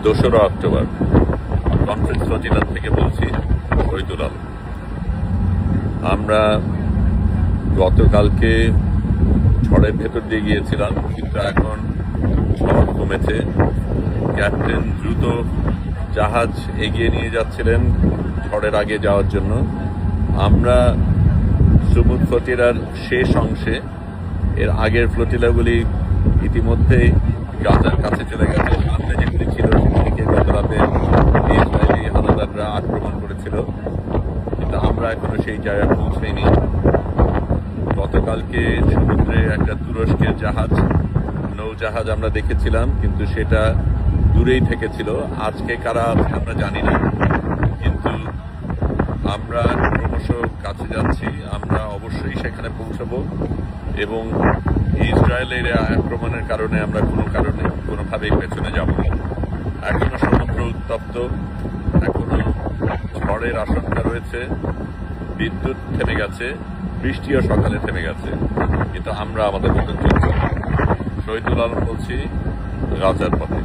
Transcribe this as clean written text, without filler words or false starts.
2রা October conference ফজিলাত থেকে বলছি শহীদুল আলম। আমরা গতকালকে ঝড়ের ভেতর দিয়ে গিয়েছিলাম, কিন্তু এখন ঝড় কমেছে। ক্যাপ্টেন দ্রুত জাহাজ এগিয়ে নিয়ে যাচ্ছিলেন ঝড়ের আগে যাওয়ার জন্য। আমরা সুমুদ ফতিরার শেষ অংশে, এর আগের ফ্লোটিলাগুলি ইতিমধ্যেই গাজার কাছে চলে গেছে। সামনে যেগুলি ছিল সেগুলিকে গত রাতে ইসরায়েলি হানাদাররা আক্রমণ করেছিল, কিন্তু আমরা এখনো সেই জায়গায় পৌঁছাইনি। গতকালকে সমুদ্রে একটা তুরস্কের নৌজাহাজ আমরা দেখেছিলাম, কিন্তু সেটা দূরেই থেকেছিল। আজকে কারা আছে আমরা জানি না, কিন্তু আমরা ক্রমশ কাছে যাচ্ছি। আমরা অবশ্যই সেখানে পৌঁছাবো এবং ইসরায়েলের আক্রমণের কারণে আমরা কোনোভাবেই পেছনে যাব না। এখনো সমুদ্র উত্তপ্ত, এখনো ঝড়ের আশঙ্কা রয়েছে। বিদ্যুৎ থেমে গেছে, বৃষ্টিও সকালে থেমে গেছে, কিন্তু আমরা আমাদের মতন চলছি। শহীদুল আলম বলছি, গাজার পথে।